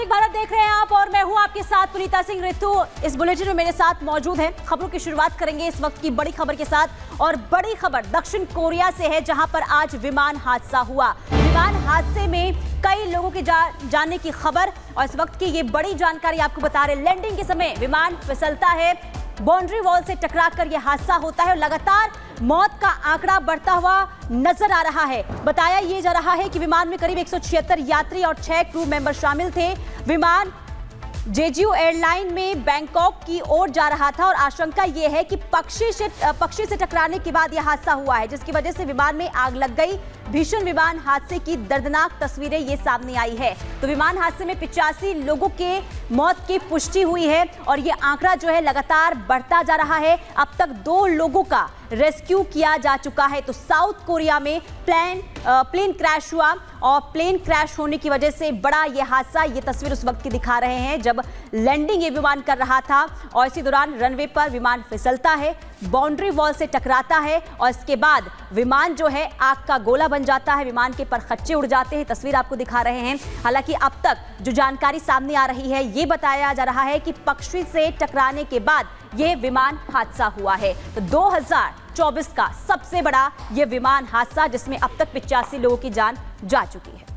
Republic Bharat देख रहे हैं आप और मैं हूं आपके साथ पुनीता सिंह रितु। इस बुलेटिन में मेरे साथ मौजूद हैं। खबरों की शुरुआत करेंगे इस वक्त की बड़ी खबर के साथ और बड़ी खबर दक्षिण कोरिया से है, जहां पर आज विमान हादसा हुआ। विमान हादसे में कई लोगों के जाने की खबर और इस वक्त की ये बड़ी जानकारी आपको बता रहे। लैंडिंग के समय विमान फिसलता है, बाउंड्री वॉल से टकराकर यह हादसा होता है और लगातार मौत का आंकड़ा बढ़ता हुआ नजर आ रहा है। बताया यह जा रहा है कि विमान में करीब 176 यात्री और 6 क्रू मेंबर शामिल थे। विमान जेजू एयरलाइन में बैंकॉक की ओर जा रहा था और आशंका यह है कि पक्षी से टकराने के बाद यह हादसा हुआ है, जिसकी वजह से विमान में आग लग गई। भीषण विमान हादसे की दर्दनाक तस्वीरें ये सामने आई है। तो विमान हादसे में 85 लोगों के मौत की पुष्टि हुई है और ये आंकड़ा जो है लगातार बढ़ता जा रहा है। अब तक 2 लोगों का रेस्क्यू किया जा चुका है। तो साउथ कोरिया में प्लेन क्रैश हुआ और प्लेन क्रैश होने की वजह से बड़ा ये हादसा, ये तस्वीर उस वक्त की दिखा रहे हैं जब लैंडिंग ये विमान कर रहा था और इसी दौरान रनवे पर विमान फिसलता है, बाउंड्री वॉल से टकराता है और इसके बाद विमान जो है आग का गोला बन जाता है। विमान के परखच्चे उड़ जाते हैं। तस्वीर आपको दिखा रहे हैं। हालांकि अब तक जो जानकारी सामने आ रही है, ये बताया जा रहा है कि पक्षी से टकराने के बाद ये विमान हादसा हुआ है। तो 2024 का सबसे बड़ा ये विमान हादसा, जिसमें अब तक 85 लोगों की जान जा चुकी है।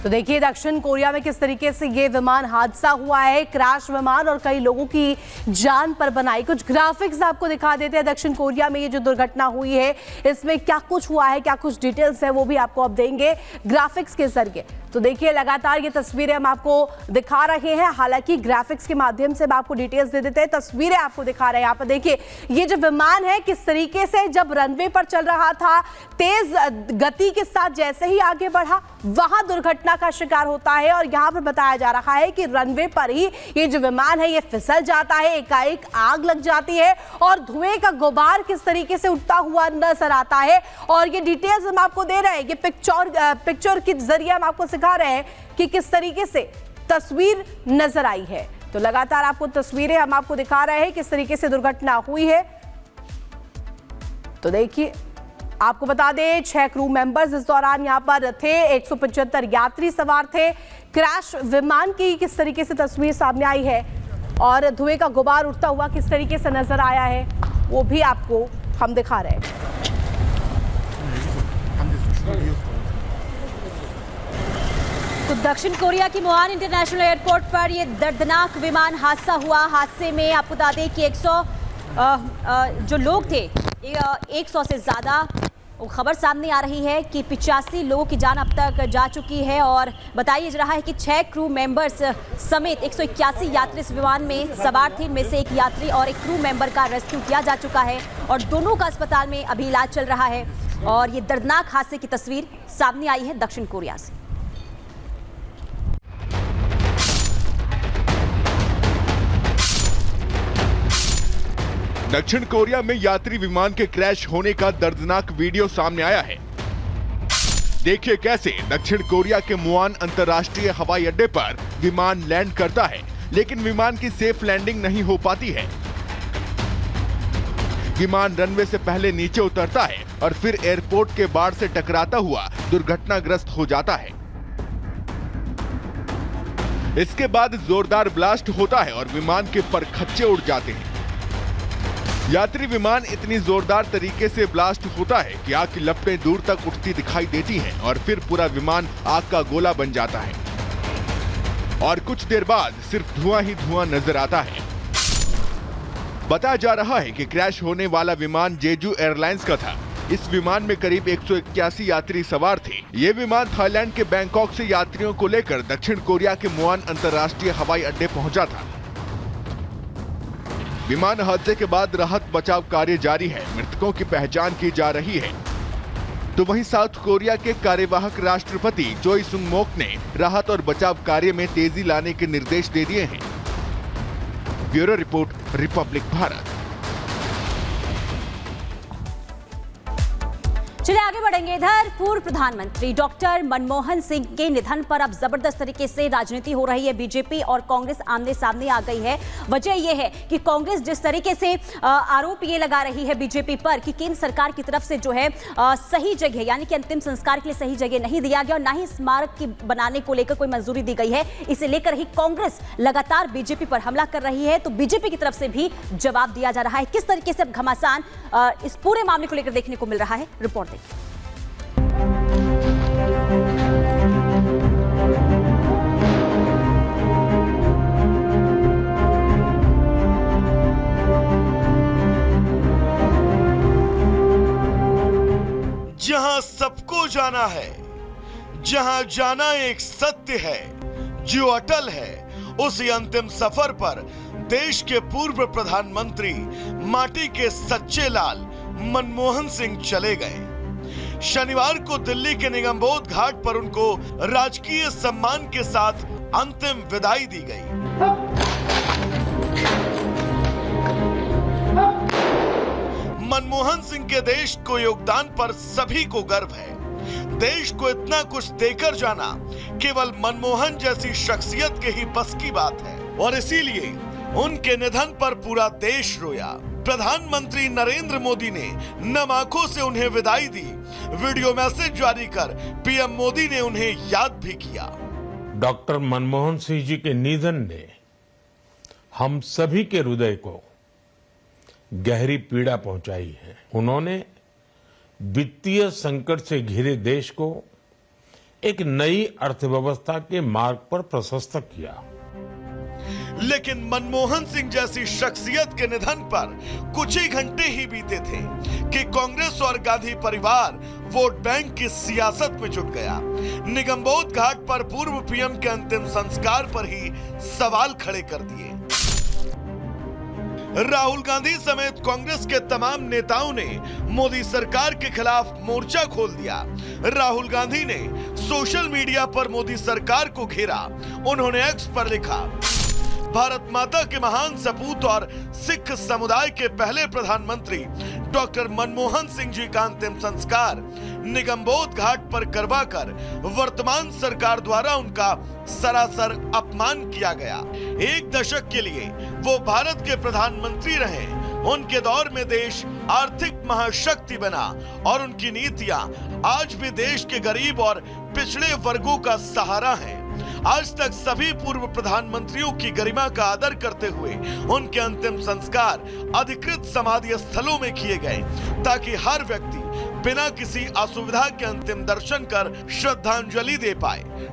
तो देखिए दक्षिण कोरिया में किस तरीके से ये विमान हादसा हुआ है, क्रैश विमान और कई लोगों की जान पर बनाई। कुछ ग्राफिक्स आपको दिखा देते हैं। दक्षिण कोरिया में ये जो दुर्घटना हुई है, इसमें क्या कुछ हुआ है, क्या कुछ डिटेल्स है, वो भी आपको अब देंगे ग्राफिक्स के जरिए। तो देखिए लगातार ये तस्वीरें हम आपको दिखा रहे हैं। हालांकि ग्राफिक्स के माध्यम से हम आपको डिटेल्स दे देते हैं, तस्वीरें आपको दिखा रहे हैं। यहाँ पर देखिए ये जो विमान है किस तरीके से जब रनवे पर चल रहा था, तेज गति के साथ जैसे ही आगे बढ़ा, वहां दुर्घटना का शिकार होता है। और यहाँ पर बताया जा रहा है कि रनवे पर ही ये जो विमान है ये फिसल जाता है, एकाएक आग लग जाती है और धुएं का गुबार किस तरीके से उठता हुआ नजर आता है। और ये डिटेल्स हम आपको दे रहे हैं, ये पिक्चर के जरिए हम आपको सिखा रहे हैं कि किस तरीके से तस्वीर नजर आई है। तो लगातार आपको तस्वीरें हम आपको दिखा रहे हैं किस तरीके से दुर्घटना हुई है। तो देखिए आपको बता दें 6 क्रू मेंबर्स इस दौरान यहां पर थे, 175 यात्री सवार थे। क्रैश विमान की किस तरीके से तस्वीर सामने आई है और धुएं का गुबार उठता हुआ किस तरीके से नजर आया है, वो भी आपको हम दिखा रहे हैं। तो दक्षिण कोरिया की मुआन इंटरनेशनल एयरपोर्ट पर यह दर्दनाक विमान हादसा हुआ। हादसे में आपको बता दें कि 100 जो लोग थे, 100 से ज़्यादा खबर सामने आ रही है कि 85 लोगों की जान अब तक जा चुकी है और बताया जा रहा है कि 6 क्रू मेंबर्स समेत 181 यात्री इस विमान में सवार थे। इनमें से एक यात्री और एक क्रू मेंबर का रेस्क्यू किया जा चुका है और दोनों का अस्पताल में अभी इलाज चल रहा है। और ये दर्दनाक हादसे की तस्वीर सामने आई है दक्षिण कोरिया से। दक्षिण कोरिया में यात्री विमान के क्रैश होने का दर्दनाक वीडियो सामने आया है। देखिए कैसे दक्षिण कोरिया के मुआन अंतर्राष्ट्रीय हवाई अड्डे पर विमान लैंड करता है, लेकिन विमान की सेफ लैंडिंग नहीं हो पाती है। विमान रनवे से पहले नीचे उतरता है और फिर एयरपोर्ट के बाड़ से टकराता हुआ दुर्घटनाग्रस्त हो जाता है। इसके बाद जोरदार ब्लास्ट होता है और विमान के परखच्चे उड़ जाते हैं। यात्री विमान इतनी जोरदार तरीके से ब्लास्ट होता है कि आग की लपटें दूर तक उठती दिखाई देती हैं और फिर पूरा विमान आग का गोला बन जाता है और कुछ देर बाद सिर्फ धुआं ही धुआं नजर आता है। बताया जा रहा है कि क्रैश होने वाला विमान जेजू एयरलाइंस का था। इस विमान में करीब 181 यात्री सवार थे। ये विमान थाईलैंड के बैंकॉक से यात्रियों को लेकर दक्षिण कोरिया के मुआन अंतर्राष्ट्रीय हवाई अड्डे पहुंचा था। विमान हादसे के बाद राहत बचाव कार्य जारी है। मृतकों की पहचान की जा रही है। तो वहीं साउथ कोरिया के कार्यवाहक राष्ट्रपति चोई सुंग मोक ने राहत और बचाव कार्य में तेजी लाने के निर्देश दे दिए हैं। Bureau report, Republic Bharat. चलिए आगे बढ़ेंगे। इधर पूर्व प्रधानमंत्री डॉक्टर मनमोहन सिंह के निधन पर अब जबरदस्त तरीके से राजनीति हो रही है। बीजेपी और कांग्रेस आमने सामने आ गई है। वजह यह है कि कांग्रेस जिस तरीके से आरोप ये लगा रही है बीजेपी पर कि केंद्र सरकार की तरफ से जो है सही जगह यानी कि अंतिम संस्कार के लिए सही जगह नहीं दिया गया और ना ही स्मारक की बनाने को लेकर कोई मंजूरी दी गई है। इसे लेकर ही कांग्रेस लगातार बीजेपी पर हमला कर रही है। तो बीजेपी की तरफ से भी जवाब दिया जा रहा है। किस तरीके से अब घमासान इस पूरे मामले को लेकर देखने को मिल रहा है, रिपोर्ट देखिए। जहां सबको जाना है, जहां जाना एक सत्य है जो अटल है, उसी अंतिम सफर पर देश के पूर्व प्रधानमंत्री माटी के सच्चे लाल मनमोहन सिंह चले गए। शनिवार को दिल्ली के निगमबोध घाट पर उनको राजकीय सम्मान के साथ अंतिम विदाई दी गई। मनमोहन सिंह के देश को योगदान पर सभी को गर्व है। देश को इतना कुछ देकर जाना केवल मनमोहन जैसी शख्सियत के ही बस की बात है और इसीलिए उनके निधन पर पूरा देश रोया। प्रधानमंत्री नरेंद्र मोदी ने नम आंखों से उन्हें विदाई दी। वीडियो मैसेज जारी कर पीएम मोदी ने उन्हें याद भी किया। डॉक्टर मनमोहन सिंह जी के निधन ने हम सभी के हृदय को गहरी पीड़ा पहुंचाई है। उन्होंने वित्तीय संकट से घिरे देश को एक नई अर्थव्यवस्था के मार्ग पर प्रशस्त किया। लेकिन मनमोहन सिंह जैसी शख्सियत के निधन पर कुछ ही घंटे ही बीते थे कि कांग्रेस और गांधी परिवार वोट बैंक की सियासत में जुट गया। निगमबोध घाट पर पूर्व पीएम के अंतिम संस्कार पर ही सवाल खड़े कर दिए। राहुल गांधी समेत कांग्रेस के तमाम नेताओं ने मोदी सरकार के खिलाफ मोर्चा खोल दिया। राहुल गांधी ने सोशल मीडिया पर मोदी सरकार को घेरा। उन्होंने एक्स पर लिखा, भारत माता के महान सपूत और सिख समुदाय के पहले प्रधानमंत्री डॉक्टर मनमोहन सिंह जी का अंतिम संस्कार निगमबोध घाट पर करवाकर वर्तमान सरकार द्वारा उनका सरासर अपमान किया गया। एक दशक के लिए वो भारत के प्रधानमंत्री रहे। उनके दौर में देश आर्थिक महाशक्ति बना और उनकी नीतियां आज भी देश के गरीब और पिछड़े वर्गों का सहारा हैं। आज तक सभी पूर्व प्रधानमंत्रियों की गरिमा का आदर करते हुए उनके अंतिम संस्कार अधिकृत समाधि स्थलों में किए गए ताकि हर व्यक्ति बिना किसी असुविधा के अंतिम दर्शन कर श्रद्धांजलि दे पाए।